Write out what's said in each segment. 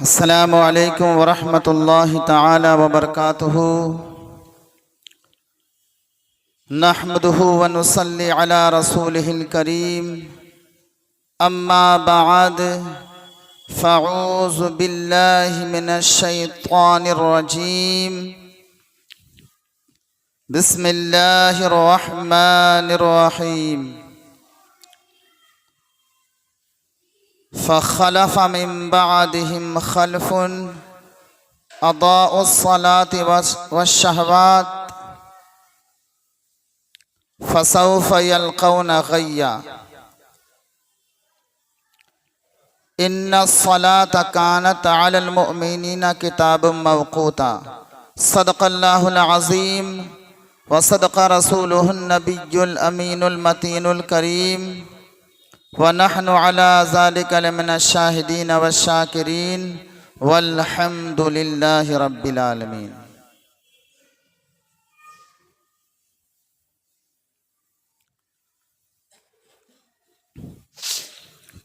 अस्सलामु अलैकुम वरहमतुल्लाहि तआला वबरकातुहू। नहमदुहु व नुसल्ली अला रसूलिहिल करीम। अम्मा बअद फ़अऊज़ु बिल्लाहि मिनश शैतानिर रजीम। बिस्मिल्लाहिर रहमानिर रहीम। फ़ख़लफ़ मिन बअदिहिम ख़ल्फ़ुन अदाउस्सलाति वश्शहवात फ़सौफ़ यल्क़ौन ग़य्या। इन्नस्सलात कानत अलल मुअमिनीना किताबम मवक़ूता। सदक़ल्लाहुल अज़ीम व सदक़ रसूलुहुन नबियुल अमीनुल मतीनुल करीम व नहनु अला ज़ालिका लमिनश शाहिदीन वश्शाकिरीन वल्हम्दुलिल्लाहि रब्बिल आलमीन।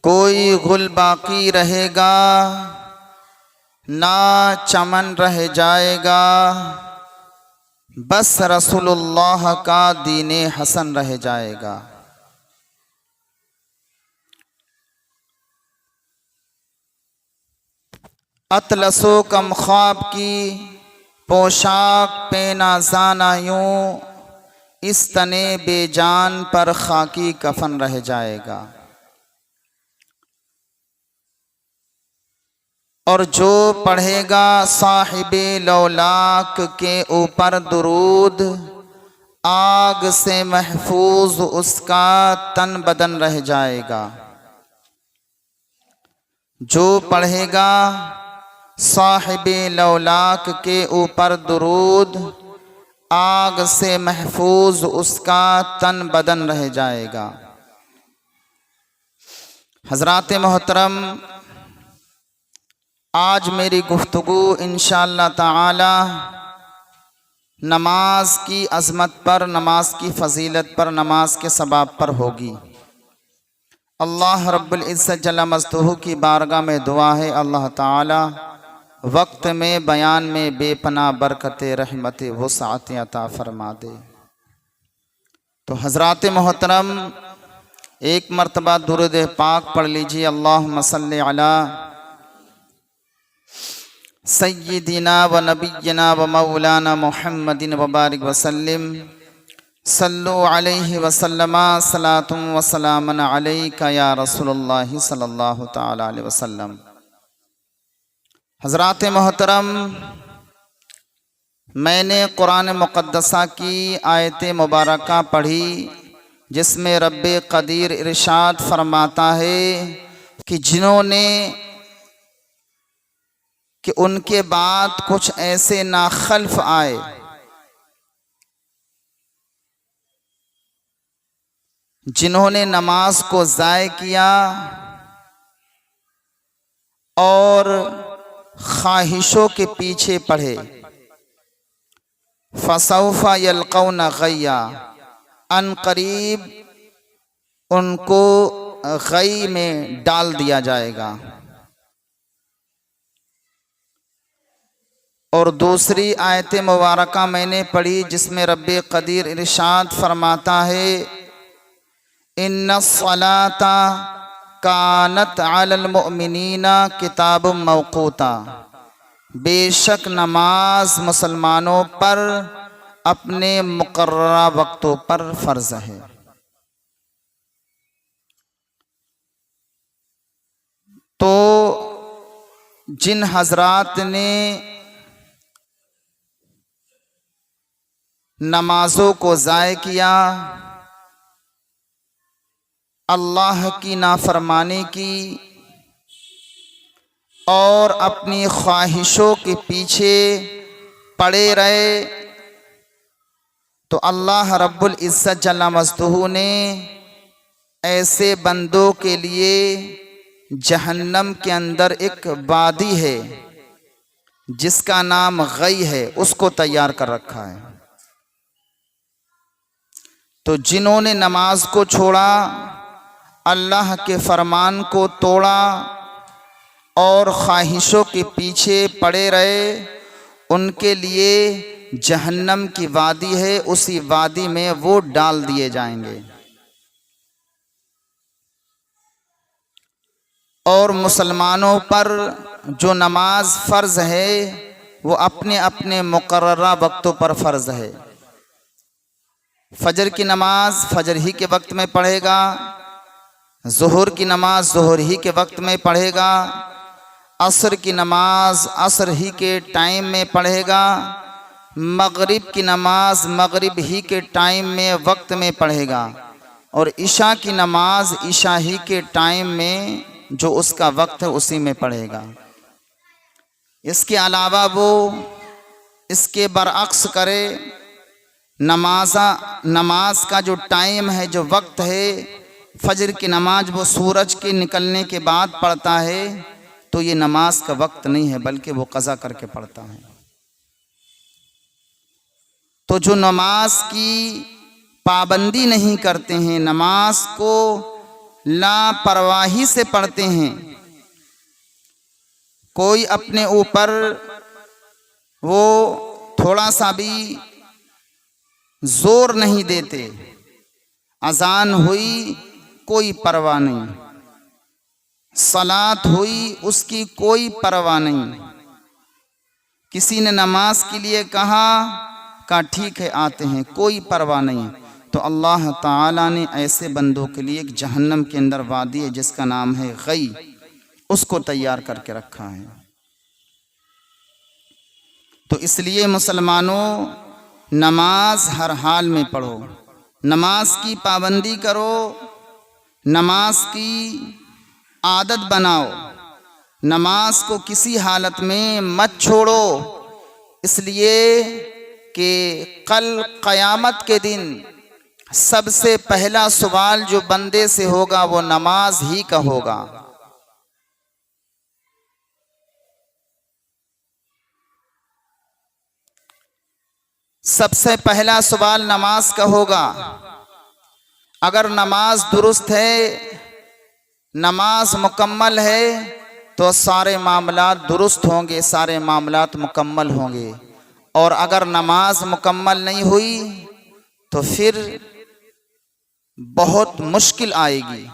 कोई गुल बाकी रहेगा ना चमन रह जाएगा, बस रसूलुल्लाह का दीने हसन रह जाएगा। अतलसो कम ख्वाब की पोशाक पेना जाना यूं, इस तने बेजान पर खाकी कफन रह जाएगा। और जो पढ़ेगा साहिबे लौलाक के ऊपर दुरूद, आग से महफूज उसका तन बदन रह जाएगा। जो पढ़ेगा साहिबे लौलाक के ऊपर दुरूद, आग से महफूज उसका तन बदन रह जाएगा। हज़रात मोहतरम, आज मेरी गुफ्तगू इंशाअल्लाह ताला नमाज की अज़मत पर, नमाज की फ़जीलत पर, नमाज के सबाब पर होगी। अल्लाह रब्बुल इज़्ज़त जल्ल मज़दूहु की बारगाह में दुआ है, अल्लाह ताला वक्त में बयान में बेपनाह बरकत रहमत वुसअत अता फरमा दे। तो हज़रात मोहतरम, एक मरतबा दुरूद पाक पढ़ लीजिए। अल्लाहुम्मा सल्लि अला सय्यिदिना व नबिय्यिना व मौलाना मुहम्मदिन व बारिक वसल्लिम। सल्लु अलैहि वसल्लमा सलातुम व सलामन अलैका या रसूलुल्लाह सल्लल्लाहु तआला अलैहि वसल्लम। हज़रात मोहतरम, मैंने कुरान मुक़द्दसा की आयत मुबारका पढ़ी जिसमें रब्बे क़दीर इरशाद फरमाता है कि जिन्होंने कि उनके बाद कुछ ऐसे नाखल्फ आए जिन्होंने नमाज को ज़ाय किया और ख्वाहिशों के पीछे पढ़े, फसौफ यल्क़ौन ग़य्या, अन करीब उनको गई में डाल दिया जाएगा। और दूसरी आयत मुबारका मैंने पढ़ी जिसमें रब्बे क़दीर इरशाद फरमाता है, इन्नस्सलाता कानत अलल मुअमिनीना किताबुम मवक़ूता। बेशक नमाज मुसलमानों पर अपने मुकर्ररा वक्तों पर फ़र्ज़ है। तो जिन हज़रात ने नमाज़ों को ज़ाय किया, अल्लाह की नाफरमानी की और अपनी ख्वाहिशों के पीछे पड़े रहे, तो अल्लाह रब्बुल इज़्ज़त जल्ल मज़दूहु ने ऐसे बंदों के लिए जहन्नम के अंदर एक वादी है जिसका नाम गई है, उसको तैयार कर रखा है। तो जिन्होंने नमाज को छोड़ा, अल्लाह के फरमान को तोड़ा, और ख्वाहिशों के पीछे पड़े रहे, उनके लिए जहन्नम की वादी है, उसी वादी में वो डाल दिए जाएंगे। और मुसलमानों पर जो नमाज फ़र्ज है वो अपने अपने मुकर्ररा वक्तों पर फ़र्ज है। फजर की नमाज फजर ही के वक्त में पढ़ेगा, ज़ुहर की नमाज ज़ुहर ही के वक्त में पढ़ेगा, असर की नमाज असर ही के टाइम में पढ़ेगा, मगरिब की नमाज मगरिब ही के टाइम में वक्त में पढ़ेगा, और इशा की नमाज इशा ही के टाइम में जो उसका वक्त है उसी में पढ़ेगा। इसके अलावा वो इसके बरअक्स करे, नमाज का जो टाइम है, जो वक्त है, फजर की नमाज वो सूरज के निकलने के बाद पढ़ता है, तो ये नमाज का वक्त नहीं है बल्कि वो क़ज़ा करके पढ़ता है। तो जो नमाज की पाबंदी नहीं करते हैं, नमाज को लापरवाही से पढ़ते हैं, कोई अपने ऊपर वो थोड़ा सा भी जोर नहीं देते, अजान हुई कोई परवाह नहीं, सलात हुई उसकी कोई परवाह नहीं, किसी ने नमाज के लिए कहा ठीक है आते हैं, कोई परवाह नहीं। तो अल्लाह ताला ने ऐसे बंदों के लिए एक जहन्नम के अंदर वादी है जिसका नाम है गई, उसको तैयार करके रखा है। तो इसलिए मुसलमानों, नमाज हर हाल में पढ़ो, नमाज की पाबंदी करो, नमाज की आदत बनाओ, नमाज को किसी हालत में मत छोड़ो, इसलिए कि कल क़यामत के दिन सबसे पहला सवाल जो बंदे से होगा वो नमाज ही का होगा। सबसे पहला सवाल नमाज का होगा। अगर नमाज दुरुस्त है, नमाज मुकम्मल है, तो सारे मामलात दुरुस्त होंगे, सारे मामलात मुकम्मल होंगे। और अगर नमाज मुकम्मल नहीं हुई तो फिर बहुत मुश्किल आएगी।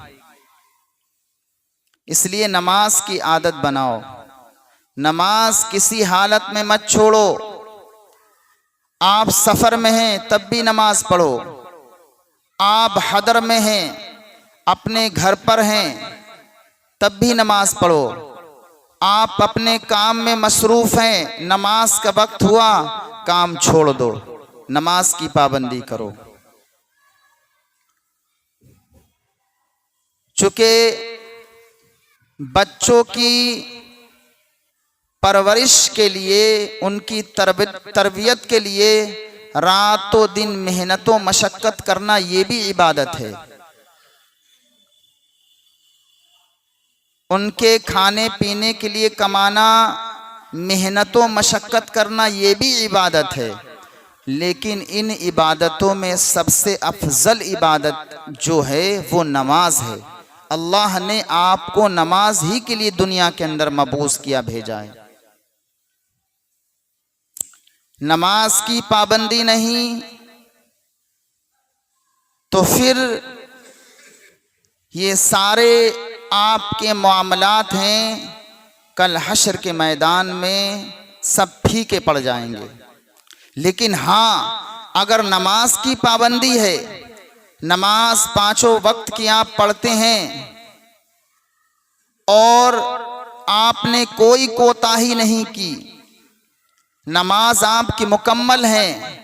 इसलिए नमाज की आदत बनाओ, नमाज किसी हालत में मत छोड़ो। आप सफ़र में हैं तब भी नमाज पढ़ो, आप हदर में हैं, अपने घर पर हैं तब भी नमाज पढ़ो, आप अपने काम में मसरूफ़ हैं, नमाज का वक्त हुआ काम छोड़ दो, नमाज की पाबंदी करो। चूँकि बच्चों की परवरिश के लिए, उनकी तरबियत के लिए रातों दिन मेहनतों मशक्क़त करना ये भी इबादत है। उनके खाने पीने के लिए कमाना, मेहनतों मशक्क़त करना ये भी इबादत है। लेकिन इन इबादतों में सबसे अफजल इबादत जो है वो नमाज है। अल्लाह ने आपको नमाज ही के लिए दुनिया के अंदर मबूस किया, भेजा है। नमाज की पाबंदी नहीं तो फिर ये सारे आपके मामलात हैं कल हश्र के मैदान में सब फीके पड़ जाएंगे। लेकिन हाँ, अगर नमाज की पाबंदी है, नमाज पांचों वक्त की आप पढ़ते हैं और आपने कोई कोताही नहीं की, नमाज आपकी मुकम्मल है।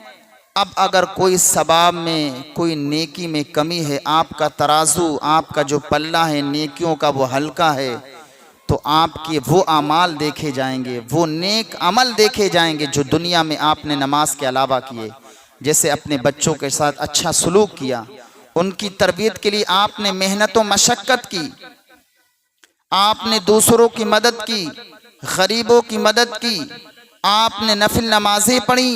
अब अगर कोई सवाब में, कोई नेकी में कमी है, आपका तराजू, आपका जो पल्ला है नेकियों का वो हल्का है, तो आपके वो अमाल देखे जाएंगे, वो नेक अमल देखे जाएंगे जो दुनिया में आपने नमाज के अलावा किए। जैसे अपने बच्चों के साथ अच्छा सलूक किया, उनकी तरबियत के लिए आपने मेहनत व मशक्क़त की, आपने दूसरों की मदद की, गरीबों की मदद की, आपने नफिल नमाजें पढ़ी,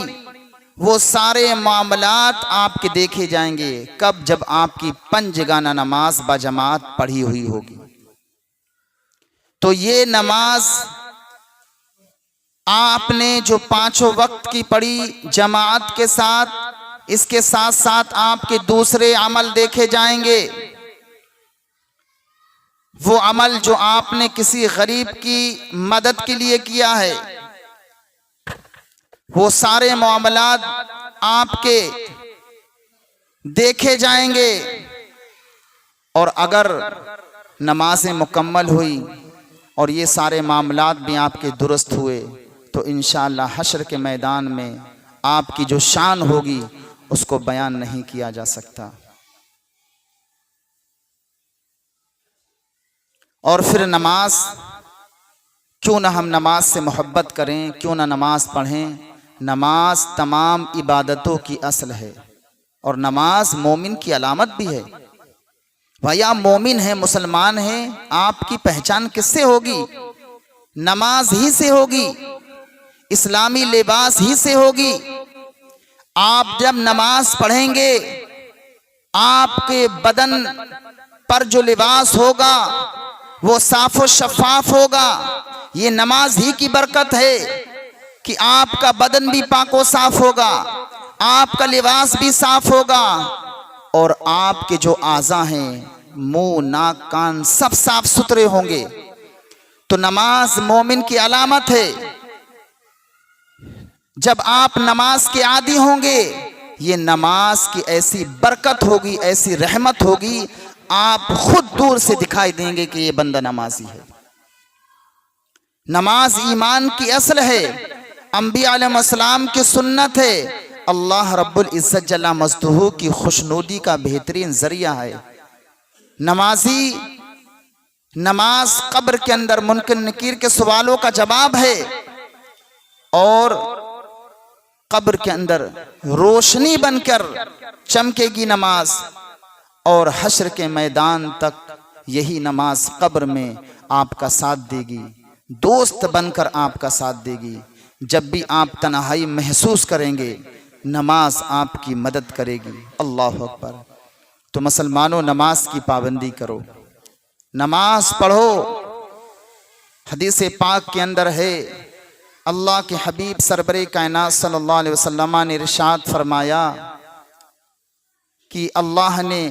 वो सारे मामलात आपके देखे जाएंगे। कब? जब आपकी पंजगाना नमाज बजमात पढ़ी हुई होगी। तो ये नमाज आपने जो पांचों वक्त की पढ़ी जमात के साथ, इसके साथ साथ आपके दूसरे अमल देखे जाएंगे। वो अमल जो आपने किसी गरीब की मदद के लिए किया है, वो सारे मामलात आपके देखे जाएंगे। और अगर नमाज़ें मुकम्मल हुई और ये सारे मामलात भी आपके दुरुस्त हुए तो इंशाअल्लाह हश्र के मैदान में आपकी जो शान होगी उसको बयान नहीं किया जा सकता। और फिर नमाज, क्यों ना हम नमाज से मोहब्बत करें, क्यों ना नमाज पढ़ें। नमाज तमाम इबादतों की असल है और नमाज मोमिन की अलामत भी है। भाई आप मोमिन हैं, मुसलमान हैं, आपकी पहचान किससे होगी? नमाज ही से होगी, इस्लामी लिबास ही से होगी। आप जब नमाज पढ़ेंगे आपके बदन पर जो लिबास होगा वो साफ और शफाफ होगा। ये नमाज ही की बरकत है कि आपका बदन भी पाको साफ होगा, आपका लिबास भी साफ होगा और आपके जो आज़ा हैं, मुंह, नाक, कान सब साफ सुथरे होंगे। तो नमाज मोमिन की अलामत है। जब आप नमाज के आदी होंगे, ये नमाज की ऐसी बरकत होगी, ऐसी रहमत होगी, आप खुद दूर से दिखाई देंगे कि ये बंदा नमाजी है। नमाज ईमान की असल है, अंबिया अलैहिस्सलाम की सुन्नत है, अल्लाह रब्बुल इज्जत जल्ला मजदूहू की खुशनुदी का बेहतरीन जरिया है। नमाज कब्र के अंदर मुनकर नकीर के सवालों का जवाब है और कब्र के अंदर रोशनी बनकर चमकेगी नमाज और हश्र के मैदान तक यही नमाज कब्र में आपका साथ देगी, दोस्त बनकर आपका साथ देगी। जब भी आप तन्हाई महसूस करेंगे नमाज आपकी मदद करेगी। अल्लाह अकबर। तो मुसलमानों, नमाज की पाबंदी करो, नमाज पढ़ो। हदीस पाक के अंदर है, अल्लाह के हबीब सरबरे कायनात सल्लल्लाहु अलैहि वसल्लम ने इरशाद फरमाया कि अल्लाह ने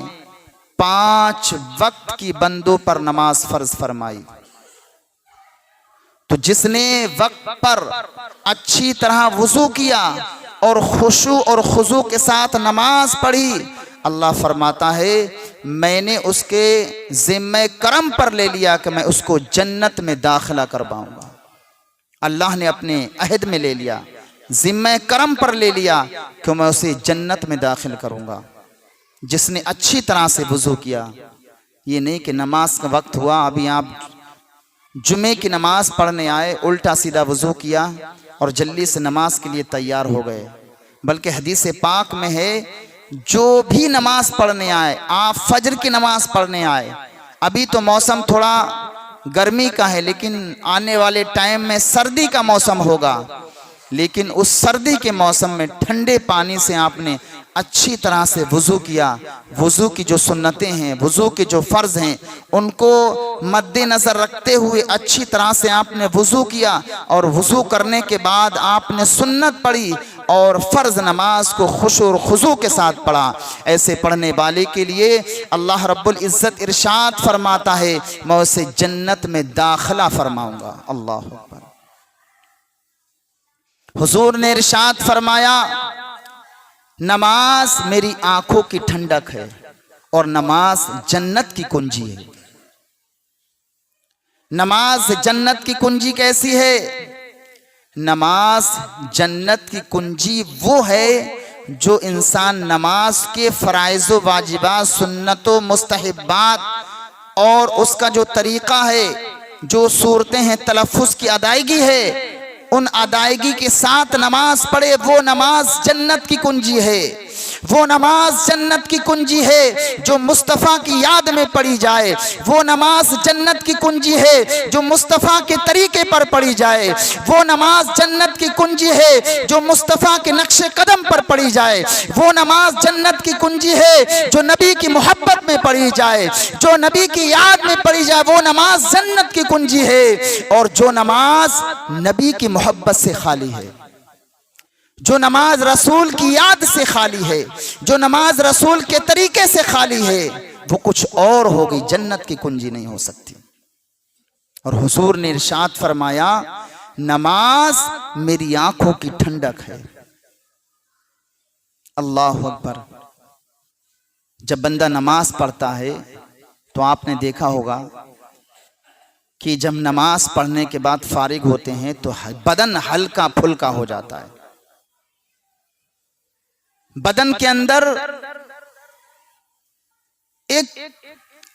5 वक्त की बंदों पर नमाज फर्ज फरमाई। तो जिसने वक्त पर अच्छी तरह वुजू किया और खुशू और खुजू के साथ नमाज पढ़ी, अल्लाह फरमाता है मैंने उसके जिम्मे करम पर ले लिया कि मैं उसको जन्नत में दाखिला करवाऊंगा। अल्लाह ने अपने अहद में ले लिया, जिम्मे करम पर ले लिया कि मैं उसे जन्नत में दाखिल करूंगा। जिसने अच्छी तरह से वुजू किया, ये नहीं कि नमाज का वक्त हुआ, अभी आप जुमे की नमाज पढ़ने आए, उल्टा सीधा वुजू किया और जल्दी से नमाज के लिए तैयार हो गए। बल्कि हदीस पाक में है, जो भी नमाज पढ़ने आए, आप फजर की नमाज पढ़ने आए, अभी तो मौसम थोड़ा गर्मी का है लेकिन आने वाले टाइम में सर्दी का मौसम होगा, लेकिन उस सर्दी के मौसम में ठंडे पानी से आपने अच्छी तरह से वुजू किया। वुजू की जो सुन्नतें हैं, वुजू के जो फ़र्ज़ हैं, उनको मद्देनज़र रखते हुए अच्छी तरह से आपने वुजू किया और वुजू करने के बाद आपने सुन्नत पढ़ी और फ़र्ज़ नमाज को खुशू और खुजू के साथ पढ़ा। ऐसे पढ़ने वाले के लिए अल्लाह रब्बुल इज़्ज़त इरशाद फरमाता है मैं उसे जन्नत में दाखिला फरमाऊँगा। अल्लाह अकबर। हुजूर ने इरशाद फरमाया नमाज मेरी आंखों की ठंडक है और नमाज जन्नत की कुंजी है। नमाज जन्नत की कुंजी कैसी है? नमाज जन्नत की कुंजी वो है जो इंसान नमाज के फ़राइज़ व वाजिबात, सुन्नतों, मुस्तहब्बात और उसका जो तरीक़ा है, जो सूरतें हैं, तलफ़्फ़ुज़ की अदायगी है, उन अदायगी के साथ नमाज पढ़े, वो नमाज जन्नत की कुंजी है। वो नमाज जन्नत की कुंजी है जो मुस्तफ़ा की याद में पढ़ी जाए। वो नमाज जन्नत की कुंजी है जो मुस्तफ़ा के तरीके पर पढ़ी जाए। वो नमाज जन्नत की कुंजी है जो मुस्तफ़ा के नक्शे कदम पर पढ़ी जाए। वो नमाज जन्नत की कुंजी है जो नबी की मोहब्बत में पढ़ी जाए, जो नबी की याद में पढ़ी जाए। वो नमाज जन्नत की कुंजी है। और जो नमाज नबी की मोहब्बत से खाली है, जो नमाज रसूल की याद से खाली है, जो नमाज रसूल के तरीके से खाली है, वो कुछ और हो गई, जन्नत की कुंजी नहीं हो सकती। और हुजूर ने इरशाद फरमाया, नमाज मेरी आंखों की ठंडक है। अल्लाह अकबर। जब बंदा नमाज पढ़ता है तो आपने देखा होगा कि जब नमाज पढ़ने के बाद फारिग होते हैं तो बदन हल्का फुल्का हो जाता है, बदन के अंदर एक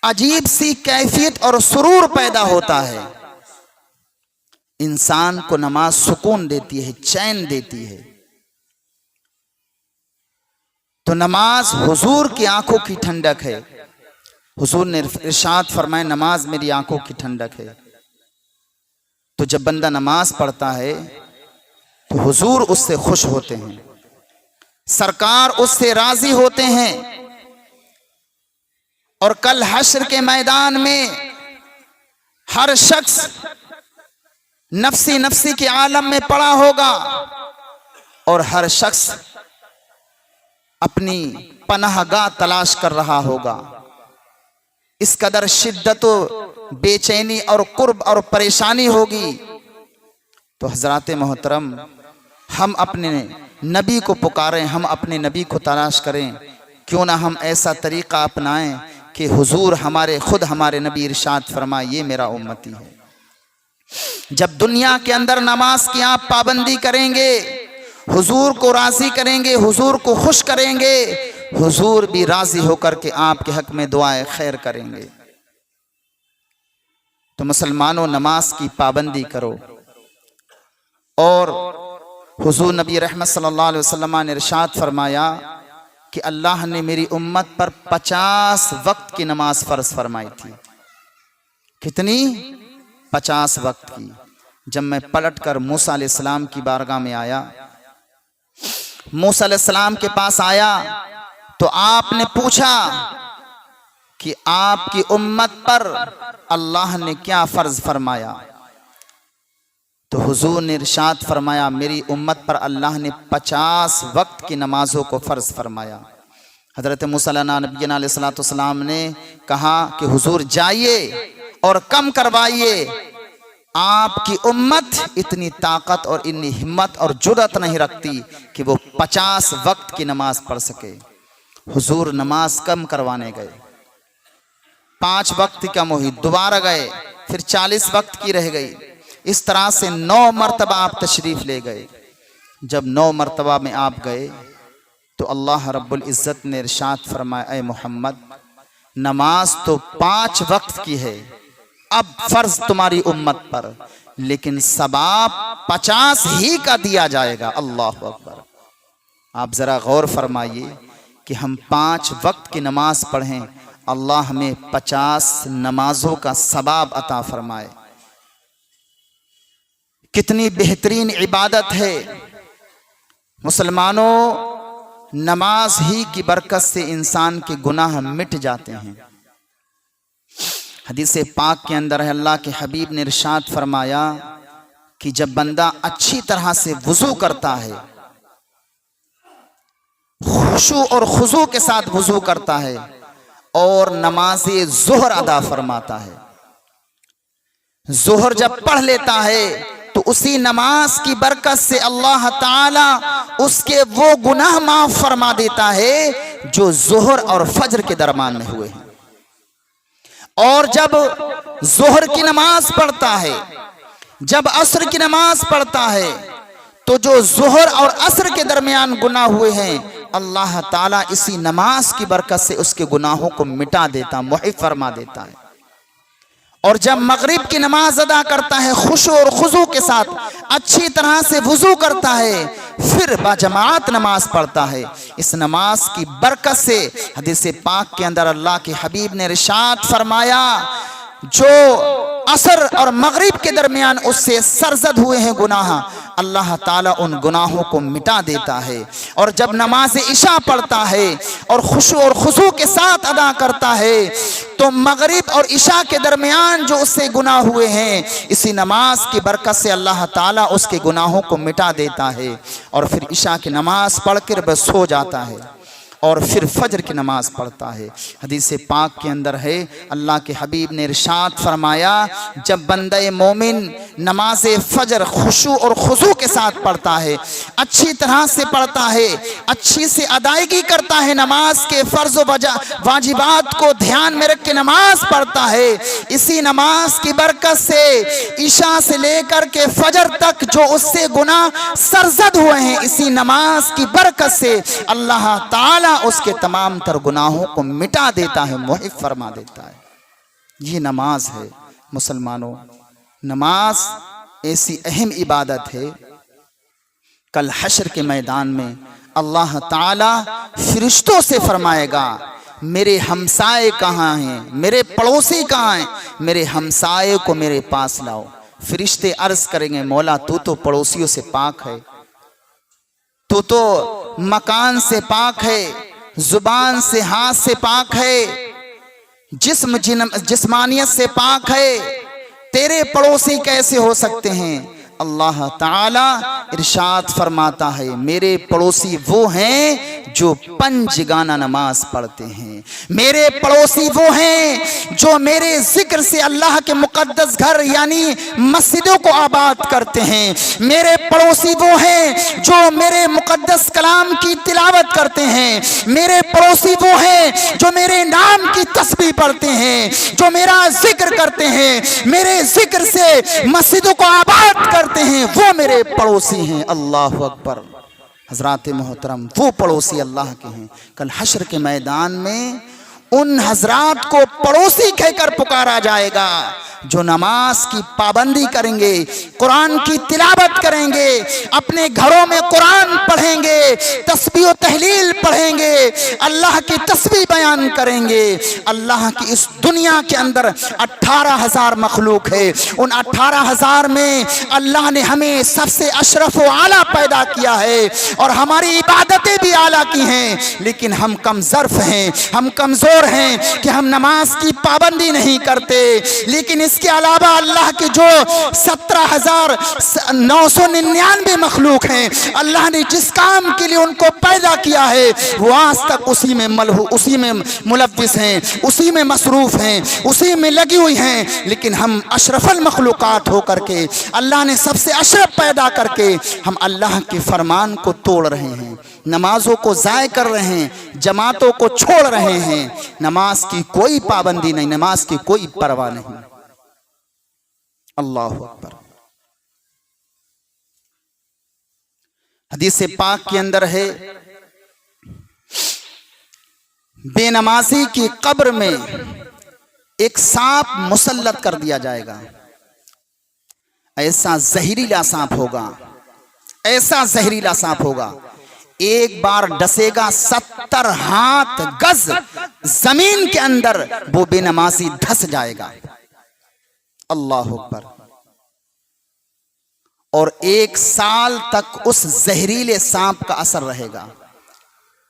अजीब सी कैफियत और सुरूर पैदा होता है। इंसान को नमाज सुकून देती है, चैन देती है। तो नमाज हुजूर की आंखों की ठंडक है। हुजूर ने इरशाद फरमाया, नमाज मेरी आंखों की ठंडक है। तो जब बंदा नमाज पढ़ता है तो हुजूर उससे खुश होते हैं, सरकार उससे राजी होते हैं। और कल हश्र के मैदान में हर शख्स नफ्सी नफ्सी के आलम में पड़ा होगा और हर शख्स अपनी पनाहगाह तलाश कर रहा होगा। इस कदर शिद्दत बेचैनी और कुर्ब और परेशानी होगी। तो हजरात मोहतरम, हम अपने नबी को पुकारें, हम अपने नबी को तलाश करें। क्यों ना हम ऐसा तरीक़ा अपनाएं कि हुजूर हमारे नबी इरशाद फरमाए, ये मेरा उम्मती है। जब दुनिया के अंदर नमाज की आप पाबंदी करेंगे, हुजूर को राजी करेंगे, हुजूर को खुश करेंगे, हुजूर भी राजी होकर के आपके हक में दुआएं खैर करेंगे। तो मुसलमानों, नमाज की पाबंदी करो। और हुजूर नबी रहमत सल्लल्लाहु अलैहि वसल्लम ने इरशाद फरमाया कि अल्लाह ने मेरी उम्मत पर 50 वक्त की नमाज फर्ज फरमाई थी। कितनी? 50 वक्त की। जब मैं पलट कर मूसा अलैहिस्सलाम की बारगाह में आया, मूसा अलैहिस्सलाम के पास आया तो आपने पूछा कि आपकी उम्मत पर अल्लाह ने क्या फर्ज फरमाया। तो हुजूर ने इरशाद फरमाया, मेरी उम्मत पर अल्लाह ने 50 वक्त की नमाजों को फर्ज फरमाया। हजरत मूसा अलैहिस्सलाम ने कहा कि हुजूर जाइए और कम करवाइए, आपकी उम्मत इतनी ताकत और इतनी हिम्मत और जुर्रत नहीं रखती कि वो 50 वक्त की नमाज पढ़ सके। हुजूर नमाज कम करवाने गए, 5 वक्त कम हुई, दोबारा गए, फिर 40 वक्त की रह गई। इस तरह से 9 मरतबा आप तशरीफ ले गए। जब 9 मरतबा में आप गए तो अल्लाह रब्बुल इज़्ज़त ने इरशाद फरमाया, ऐ मोहम्मद, नमाज तो 5 वक्त की है, अब फर्ज तुम्हारी उम्मत पर, लेकिन सवाब 50 ही का दिया जाएगा। अल्लाह अकबर। आप जरा गौर फरमाइए कि हम 5 वक्त की नमाज पढ़ें, अल्लाह हमें 50 नमाजों का सवाब अता फरमाए। कितनी बेहतरीन इबादत है। मुसलमानों, नमाज ही की बरकत से इंसान के गुनाह मिट जाते हैं। हदीस पाक के अंदर है, अल्लाह के हबीब ने इरशाद फरमाया कि जब बंदा अच्छी तरह से वुजू करता है, खुशू और खुजू के साथ वुजू करता है और नमाज़े ज़ोहर अदा फरमाता है, ज़ोहर जब पढ़ लेता है तो उसी नमाज की बरकत से अल्लाह ताला उसके वो गुनाह माफ फरमा देता है जो ज़ोहर और फज्र के दरमियान में हुए हैं। और जब ज़ोहर की नमाज पढ़ता है, जब असर की नमाज पढ़ता है, तो जो ज़ोहर और असर के दरमियान गुनाह हुए हैं, अल्लाह ताला इसी नमाज की बरकत से उसके गुनाहों को मिटा देता, मुहिफ़ फरमा देता है। और जब मगरिब की नमाज अदा करता है, खुशू और खुजू के साथ अच्छी तरह से वुजू करता है, फिर बाजमात नमाज पढ़ता है। इस नमाज की बरकत से हदीस पाक के अंदर अल्लाह के हबीब ने इरशाद फरमाया, जो असर और मगरिब के दरमियान उससे सरजद हुए हैं गुनाह, अल्लाह ताला उन गुनाहों को मिटा देता है। और जब नमाज इशा पढ़ता है और खुशू और खुशू के साथ अदा करता है, तो मगरिब और इशा के दरमियान जो उससे गुनाह हुए हैं, इसी नमाज की बरकत से अल्लाह ताला उसके गुनाहों को मिटा देता है। और फिर इशा की नमाज पढ़कर बस सो जाता है और फिर फजर की नमाज पढ़ता है। हदीस पाक के अंदर है, अल्लाह के हबीब ने इरशाद फरमाया, जब बंदे मोमिन नमाज फजर खुशू और खुशू के साथ पढ़ता है, अच्छी तरह से पढ़ता है, अच्छी से अदायगी करता है, नमाज के फ़र्ज़ वाजिबात को ध्यान में रख के नमाज पढ़ता है, इसी नमाज की बरकत से ईशा से लेकर के फजर तक जो उससे गुनाह सरजद हुए हैं, इसी नमाज की बरकत से अल्लाह ताला उसके तमाम तर गुनाहों को मिटा देता है, मुहिफ फरमा देता है। ये नमाज है मुसलमानों। नमाज ऐसी अहम इबादत है, कल हश्र के मैदान में अल्लाह ताला फरिश्तों से फरमाएगा, मेरे हमसाए कहाँ हैं, मेरे पड़ोसी कहाँ हैं, मेरे हमसाए को मेरे पास लाओ। फरिश्ते अर्ज करेंगे, मौला तू तो पड़ोसियों से पाक है, तू तो मकान से पाक है, जुबान से हाथ से पाक है, जिस्मानियत से पाक है, तेरे पड़ोसी कैसे हो सकते हैं? अल्लाह ताला इरशाद फरमाता है, मेरे पड़ोसी वो हैं जो पंजगाना नमाज पढ़ते हैं, मेरे पड़ोसी वो हैं जो मेरे जिक्र से अल्लाह के मुकद्दस घर यानी मस्जिदों को आबाद करते हैं, मेरे पड़ोसी वो हैं जो मेरे मुकद्दस कलाम की तिलावत करते हैं, मेरे पड़ोसी वो हैं जो मेरे नाम की तस्बीह पढ़ते हैं, जो मेरा जिक्र करते हैं, मेरे जिक्र से मस्जिदों को आबाद करते हैं, वो मेरे पड़ोसी हैं। अल्लाह अकबर। हजरात मोहतरम, वो पड़ोसी अल्लाह के हैं। कल हश्र के मैदान में उन हजरात को पड़ोसी कहकर पुकारा जाएगा जो नमाज की पाबंदी करेंगे, कुरान की तिलावत करेंगे, अपने घरों में कुरान पढ़ेंगे, तस्बीह व तहलील पढ़ेंगे, अल्लाह की तस्बीह बयान करेंगे। अल्लाह की इस दुनिया के अंदर 18,000 मखलूक है, उन 18,000 में अल्लाह ने हमें सबसे अशरफ व आला पैदा किया है और हमारी इबादतें भी आला की हैं, लेकिन हम कम ज़र्फ हैं, हम कमज़ोर हैं कि हम नमाज की पाबंदी नहीं करते। लेकिन इसके अलावा अल्लाह के जो 17,999 मखलूक हैं, अल्लाह ने जिस काम के लिए उनको पैदा किया है वो आज तक उसी में उसी में मुलव्विस हैं, उसी में मसरूफ़ हैं, उसी में लगी हुई हैं। लेकिन हम अशरफल मखलूक़ात होकर के, अल्लाह ने सबसे अशरफ पैदा करके हम अल्लाह के फरमान को तोड़ रहे हैं, नमाजों को ज़ाय कर रहे हैं, जमातों को छोड़ रहे हैं। नमाज की कोई पाबंदी नहीं, नमाज की कोई परवाह नहीं। अल्लाह अकबर। हदीस पाक के अंदर है, बेनमाजी की कब्र में एक सांप मुसल्लत कर दिया जाएगा। ऐसा जहरीला सांप होगा, ऐसा जहरीला सांप होगा, एक बार डसेगा 70 हाथ गज जमीन के अंदर वो बेनमाजी धस जाएगा। अल्लाह अकबर। और 1 साल तक उस जहरीले सांप का असर रहेगा,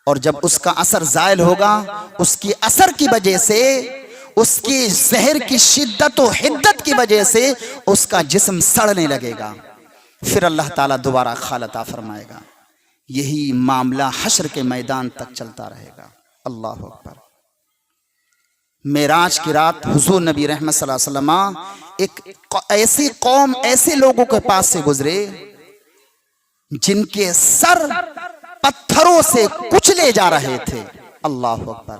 और जब उसका असर ज़ायल होगा, उसकी असर की वजह से, उसकी जहर की शिद्दत और हिद्दत की वजह से उसका जिस्म सड़ने लगेगा। फिर अल्लाह ताला दोबारा खालता फरमाएगा। यही मामला हश्र के मैदान तक चलता रहेगा। अल्लाह अकबर। मेराज की रात हुजूर नबी रहमत सल्लल्लाहु अलैहि वसल्लम एक ऐसी कौम, ऐसे लोगों के पास से गुजरे जिनके सर पत्थरों से कुचले जा रहे थे। अल्लाह अकबर।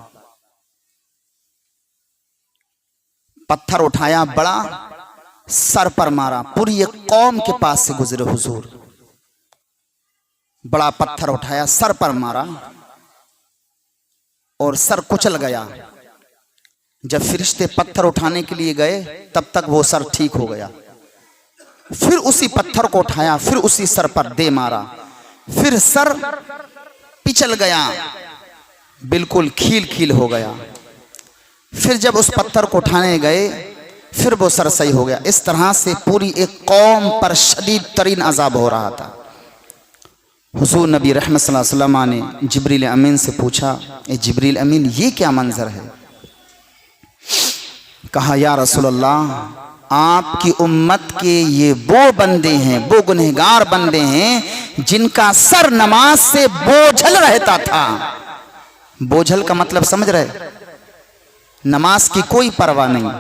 पत्थर उठाया, बड़ा सर पर मारा। पूरी एक कौम के पास से गुजरे हुजूर, बड़ा पत्थर उठाया, सर पर मारा और सर कुचल गया। जब फरिश्ते पत्थर उठाने के लिए गए तब तक वो सर ठीक हो गया। फिर उसी पत्थर को उठाया, फिर उसी सर पर दे मारा। फिर सर पिचल गया, बिल्कुल खील खील हो गया। फिर जब उस पत्थर को उठाने गए फिर वो सर सही हो गया। इस तरह से पूरी एक कौम पर शदीद तरीन अजाब हो रहा था। हुजूर नबी रहमत सल्लल्लाहु अलैहि वसल्लम ने जिब्रील अमीन से पूछा, ए जिब्रील अमीन, ये क्या मंजर है? कहा, या रसूलल्लाह, आपकी उम्मत के ये वो बंदे हैं, वो गुनहगार बंदे हैं जिनका सर नमाज से बोझल रहता था। बोझल का मतलब समझ रहे? नमाज की कोई परवाह नहीं।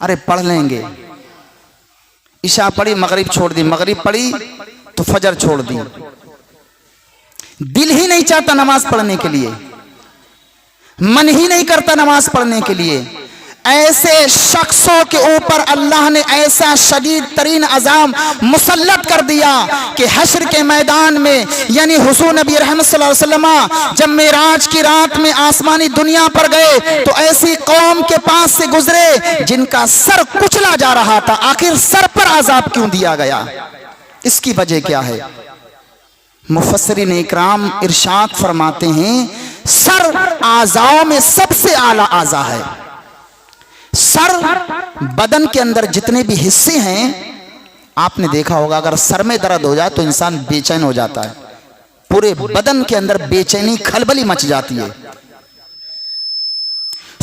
अरे पढ़ लेंगे, इशा पढ़ी मगरिब छोड़ दी, मगरिब पढ़ी तो फजर छोड़ दी। दिल ही नहीं चाहता नमाज पढ़ने के लिए, मन ही नहीं करता नमाज पढ़ने के लिए। ऐसे शख्सों के ऊपर अल्लाह ने ऐसा शदीद तरीन अजाब मुसल्लत कर दिया कि हश्र के मैदान में, यानी हुजूर नबी रहमत सल्लल्लाहु अलैहि वसल्लम जब मेराज की रात में आसमानी दुनिया पर गए तो ऐसी कौम के पास से गुजरे जिनका सर कुचला जा रहा था। आखिर सर पर अजाब क्यों दिया गया? इसकी वजह क्या है? मुफस्सिरीन इकराम इरशाद फरमाते हैं, सर आज़ाओं में सबसे आला आज़ा है। सर बदन के अंदर जितने भी हिस्से हैं, आपने देखा होगा अगर सर में दर्द हो जाए तो इंसान बेचैन हो जाता है। पूरे बदन के अंदर बेचैनी खलबली मच जाती है,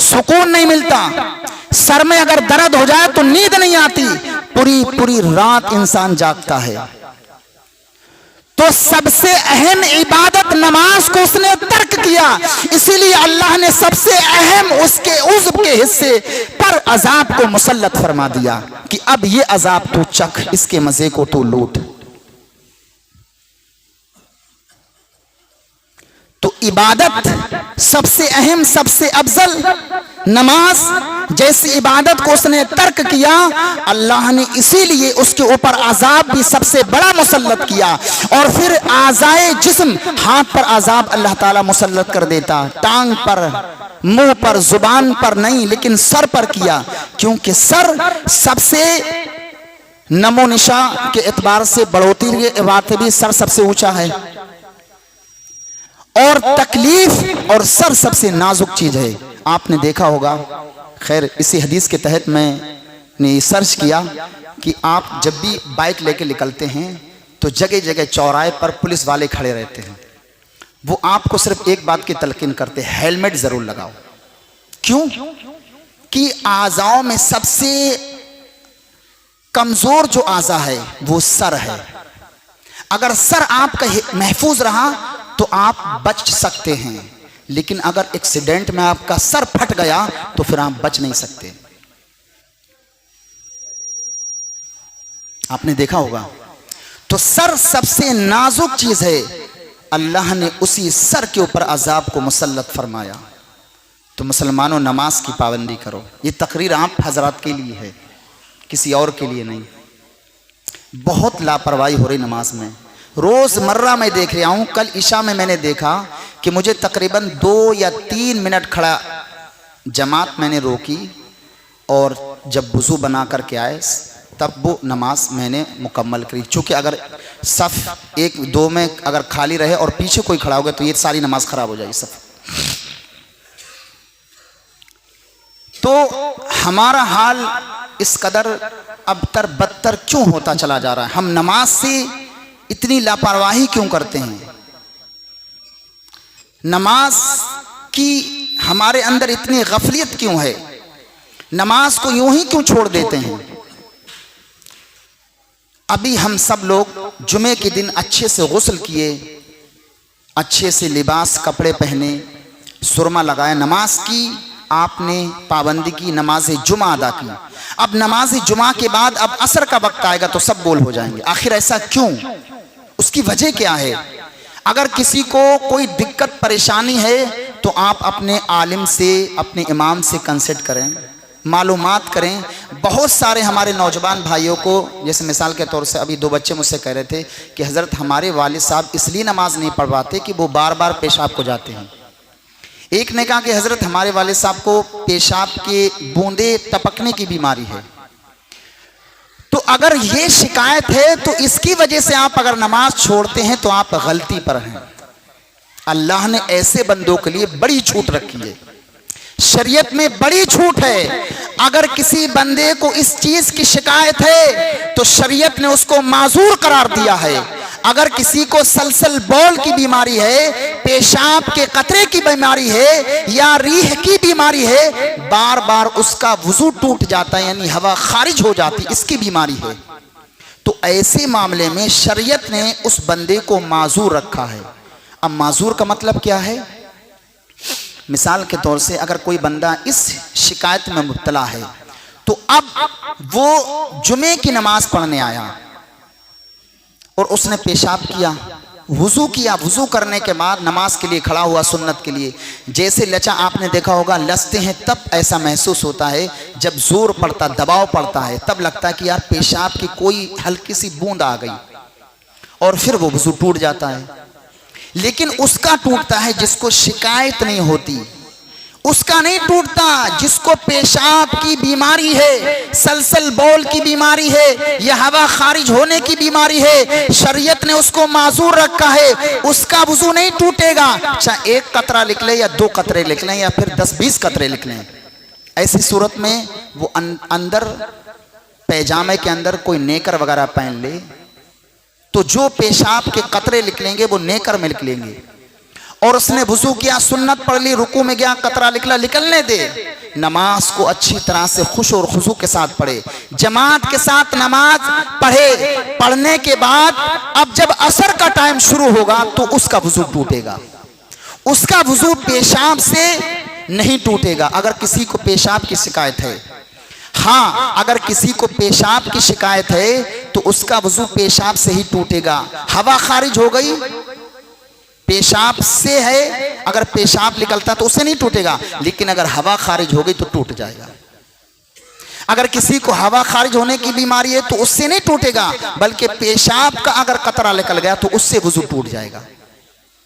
सुकून नहीं मिलता। सर में अगर दर्द हो जाए तो नींद नहीं आती, पूरी पूरी रात इंसान जागता है। तो सबसे अहम इबादत नमाज को उसने तर्क किया, इसीलिए अल्लाह ने सबसे अहम उसके उज़्व के हिस्से पर अजाब को मुसल्लत फरमा दिया कि अब ये अजाब तू चख, इसके मजे को तू लूट। तो इबादत सबसे अहम, सबसे अफजल नमाज जैसी इबादत को उसने तर्क किया, अल्लाह ने इसीलिए उसके ऊपर अजाब भी सबसे बड़ा मुसल्लत किया। और फिर आज़ाए जिस्म, हाथ पर अजाब अल्लाह ताला मुसल्लत कर देता, टांग पर, मुंह पर, जुबान पर नहीं, लेकिन सर पर किया, क्योंकि सर सबसे नमो निशा के एतबार से बढ़ोतरी के बात भी सर सबसे ऊंचा है और तकलीफ और सर सबसे नाजुक चीज है। आपने देखा होगा, खैर इसी हदीस के तहत मैंने सर्च किया कि आप जब भी बाइक लेके निकलते हैं तो जगह जगह चौराहे पर पुलिस वाले खड़े रहते हैं। वो आपको सिर्फ एक बात की तलकीन करते हैं, हेलमेट जरूर लगाओ। क्यों? कि आज़ाओं में सबसे कमजोर जो आज़ा है वो सर है। अगर सर आपका महफूज रहा तो आप बच सकते हैं, लेकिन अगर एक्सीडेंट में आपका सर फट गया तो फिर आप बच नहीं सकते। आपने देखा होगा। तो सर सबसे नाजुक चीज है, अल्लाह ने उसी सर के ऊपर अजाब को मुसल्लत फरमाया। तो मुसलमानों, नमाज की पाबंदी करो। ये तकरीर आप हजरात के लिए है, किसी और के लिए नहीं। बहुत लापरवाही हो रही नमाज में, रोजमर्रा मैं देख रहा हूं। कल इशा में मैंने देखा कि मुझे तकरीबन 2 या 3 मिनट खड़ा जमात मैंने रोकी, और जब वुज़ू बना करके आए तब वो नमाज मैंने मुकम्मल करी। चूँकि अगर सफ़ 1-2 में अगर खाली रहे और पीछे कोई खड़ा हो गया तो ये सारी नमाज ख़राब हो जाएगी सफ़। तो हमारा हाल इस कदर अबतर बदतर क्यों होता चला जा रहा है? हम नमाज से इतनी लापरवाही क्यों करते हैं? नमाज की हमारे अंदर इतनी गफलियत क्यों है? नमाज को यूं ही क्यों छोड़ देते हैं? अभी हम सब लोग जुमे के दिन अच्छे से गुस्ल किए, अच्छे से लिबास कपड़े पहने, सुरमा लगाया, नमाज की आपने पाबंदी की, नमाज जुमा अदा की। अब नमाज जुमा के बाद अब असर का वक्त आएगा तो सब बोल हो जाएंगे। आखिर ऐसा क्यों? उसकी वजह क्या है? अगर किसी को कोई दिक्कत परेशानी है तो आप अपने आलिम से, अपने इमाम से कंसल्ट करें, मालूमात करें। बहुत सारे हमारे नौजवान भाइयों को, जैसे मिसाल के तौर से अभी 2 बच्चे मुझसे कह रहे थे कि हज़रत हमारे वालिद साहब इसलिए नमाज नहीं पढ़ पाते कि वो बार बार पेशाब को जाते हैं। एक ने कहा कि हज़रत हमारे वालिद साहब को पेशाब के बूंदे टपकने की बीमारी है। तो अगर ये शिकायत है तो इसकी वजह से आप अगर नमाज छोड़ते हैं तो आप गलती पर हैं। अल्लाह ने ऐसे बंदों के लिए बड़ी छूट रखी है, शरीयत में बड़ी छूट है। अगर किसी बंदे को इस चीज की शिकायत है तो शरीयत ने उसको माजूर करार दिया है। अगर किसी को सलसल बौल की बीमारी है, पेशाब के कतरे की बीमारी है या रीह की बीमारी है, बार बार उसका वुजू टूट जाता है यानी हवा खारिज हो जाती, इसकी बीमारी है, तो ऐसे मामले में शरीयत ने उस बंदे को माजूर रखा है। अब माजूर का मतलब क्या है? मिसाल के तौर से अगर कोई बंदा इस शिकायत में मुब्तला है तो अब वो जुमे की नमाज पढ़ने आया और उसने पेशाब किया, वुजू किया, वुजू करने के बाद नमाज के लिए खड़ा हुआ सुन्नत के लिए। जैसे लचा, आपने देखा होगा लचते हैं तब ऐसा महसूस होता है, जब जोर पड़ता, दबाव पड़ता है, तब लगता है कि यार पेशाब की कोई हल्की सी बूंद आ गई, और फिर वो वुजू टूट जाता है। लेकिन उसका टूटता है जिसको शिकायत नहीं होती, उसका नहीं टूटता जिसको पेशाब की बीमारी है, सलसल बौल की बीमारी है या हवा खारिज होने की बीमारी है, शरीयत ने उसको माजूर रखा है, उसका वुजू नहीं टूटेगा। चाहे एक कतरा लिख ले या 2 कतरे लिख लें या फिर 10-20 कतरे लिख लें, ऐसी सूरत में वो अंदर पैजामे के अंदर कोई नेकर वगैरह पहन ले तो जो पेशाब के कतरे निकलेंगे वो नेकर में निकलेंगे। और उसने वुजू किया, सुन्नत पढ़ ली, रुकू में गया, कतरा निकला, निकलने दे। नमाज को अच्छी तरह से खुश और खुशू के साथ पढ़े, जमात के साथ नमाज पढ़े। पढ़ने के बाद अब जब असर का टाइम शुरू होगा तो उसका वुजू टूटेगा, उसका वुजू पेशाब से नहीं टूटेगा। अगर किसी को पेशाब की शिकायत है, हाँ, अगर किसी को पेशाब की शिकायत है तो उसका वुजू पेशाब से ही टूटेगा। हवा खारिज हो गई, पेशाब से है, अगर पेशाब निकलता तो उससे नहीं टूटेगा, लेकिन अगर हवा खारिज हो गई तो टूट जाएगा। अगर किसी को हवा खारिज होने की बीमारी है तो उससे नहीं टूटेगा, बल्कि पेशाब का अगर कतरा निकल गया तो उससे वुजू टूट जाएगा।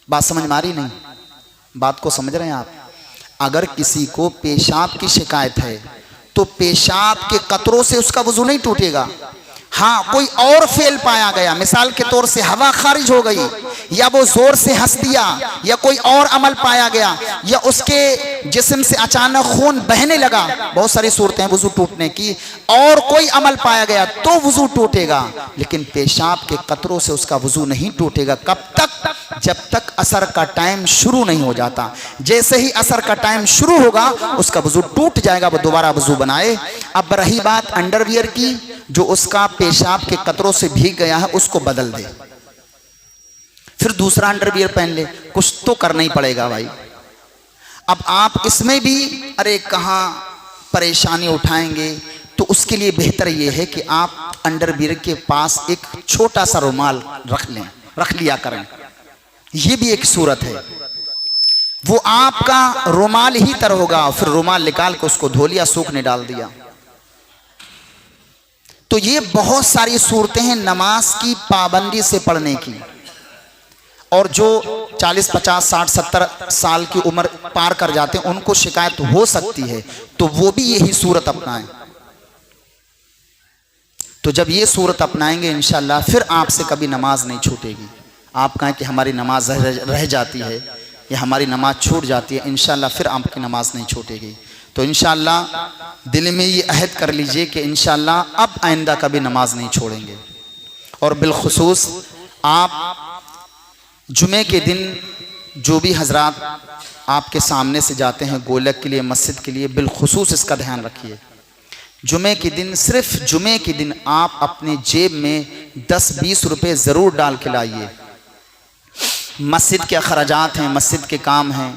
बात समझ में आ रही नहीं? बात को समझ रहे हैं आप? अगर किसी को पेशाब की शिकायत है तो पेशाब के कतरों से उसका वुजू नहीं टूटेगा। हाँ, कोई और फेल पाया गया, मिसाल के तौर से हवा खारिज हो गई, या वो जोर से हंस दिया, या कोई और अमल पाया गया, या उसके जिस्म से अचानक खून बहने लगा, बहुत सारी सूरतें हैं वुजू टूटने की, और कोई अमल पाया गया तो वुजू टूटेगा। लेकिन पेशाब के कतरों से उसका वुजू नहीं टूटेगा। कब तक? जब तक असर का टाइम शुरू नहीं हो जाता। जैसे ही असर का टाइम शुरू होगा उसका वुजू टूट जाएगा, वो दोबारा वुजू बनाए। अब रही बात अंडरवियर की, जो उसका पेशाब के कतरों से भीग गया है उसको बदल दे, फिर दूसरा अंडरवियर पहन ले, कुछ तो करना ही पड़ेगा भाई। अब आप इसमें भी अरे कहाँ परेशानी उठाएंगे, तो उसके लिए बेहतर यह है कि आप अंडरवियर के पास एक छोटा सा रुमाल रख लिया करें। यह भी एक सूरत है, वो आपका रुमाल ही तर होगा, फिर रुमाल निकाल के उसको धो लिया, सूखने डाल दिया। तो ये बहुत सारी सूरतें हैं नमाज की पाबंदी से पढ़ने की। और जो 40, 50, 60, 70 साल की उम्र पार कर जाते हैं उनको शिकायत हो सकती है, तो वो भी यही सूरत अपनाएं। तो जब ये सूरत अपनाएंगे इंशाअल्लाह फिर आपसे कभी नमाज नहीं छूटेगी। आप कहें कि हमारी नमाज रह जाती है या हमारी नमाज छूट जाती है, इंशाअल्लाह फिर आपकी नमाज नहीं छूटेगी। तो इंशाअल्लाह दिल में ये अहद कर लीजिए कि इंशाअल्लाह अब आइंदा कभी नमाज नहीं छोड़ेंगे। और बिलखुसूस आप जुमे के दिन जो भी हजरात आपके सामने से जाते हैं गोलक के लिए, मस्जिद के लिए, बिलखुसूस इसका ध्यान रखिए। जुमे के दिन, सिर्फ जुमे के दिन आप अपने जेब में 10-20 रुपये ज़रूर डाल के लाइए। मस्जिद के अखराजात हैं, मस्जिद के काम हैं,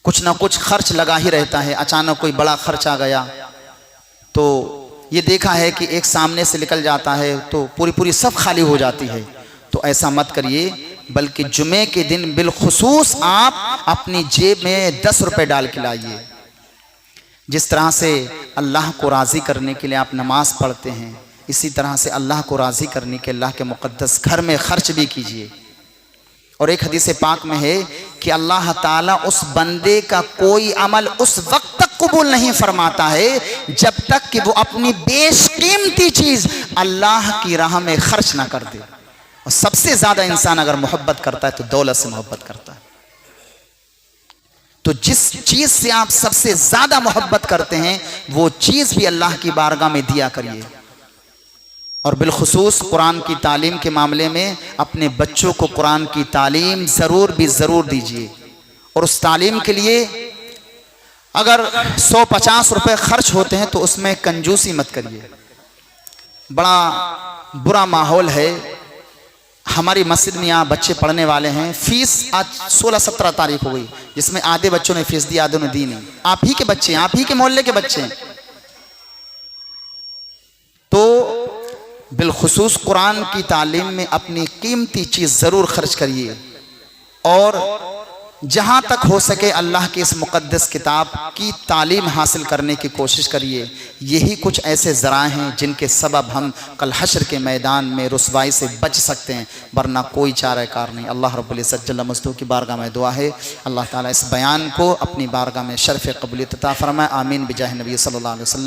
कुछ ना कुछ खर्च लगा ही रहता है। अचानक कोई बड़ा खर्च आ गया तो ये देखा है कि एक सामने से निकल जाता है तो पूरी सब खाली हो जाती है। तो ऐसा मत करिए, बल्कि जुमे के दिन बिलखुसूस आप अपनी जेब में 10 रुपये डाल के लाइए। जिस तरह से अल्लाह को राज़ी करने के लिए आप नमाज पढ़ते हैं, इसी तरह से अल्लाह को राज़ी करने के अल्लाह के मुक़द्दस घर में खर्च भी कीजिए। और एक हदीस पाक में है कि अल्लाह ताला उस बंदे का कोई अमल उस वक्त तक कबूल नहीं फरमाता है जब तक कि वो अपनी बेशकीमती चीज अल्लाह की राह में खर्च ना कर दे। और सबसे ज्यादा इंसान अगर मोहब्बत करता है तो दौलत से मोहब्बत करता है। तो जिस चीज से आप सबसे ज्यादा मोहब्बत करते हैं वो चीज भी अल्लाह की बारगाह में दिया करिए। और बिलखुसूस कुरान की तालीम के मामले में अपने बच्चों को कुरान की तालीम ज़रूर दीजिए। और उस तालीम के लिए अगर 150 रुपए खर्च होते हैं तो उसमें कंजूसी मत करिए। बड़ा बुरा माहौल है। हमारी मस्जिद में यहाँ बच्चे पढ़ने वाले हैं, फीस आज 16-17 तारीख हो गई, जिसमें आधे बच्चों ने फीस दी, आधे ने दी नहीं। आप ही के बच्चे, आप ही के मोहल्ले के बच्चे हैं। तो बिलखुसूस कुरान की तालीम में अपनी कीमती चीज़ ज़रूर खर्च करिए। और जहाँ तक हो सके अल्लाह की इस मुक़द्दस किताब की तालीम हासिल करने की कोशिश करिए। यही कुछ ऐसे ज़राए हैं जिनके सबब हम कल हश्र के मैदान में रुसवाई से बच सकते हैं, वरना कोई चाराकार नहीं। अल्लाह रब्बुल इज़्ज़त जल्ल मज़दूह की बारगाह में दुआ है अल्लाह ताला इस बयान को अपनी बारगाह में शर्फ़ क़बूलियत अता फ़रमाए। आमीन बिजाह नबी सल्लल्लाहु अलैहि वसल्लम।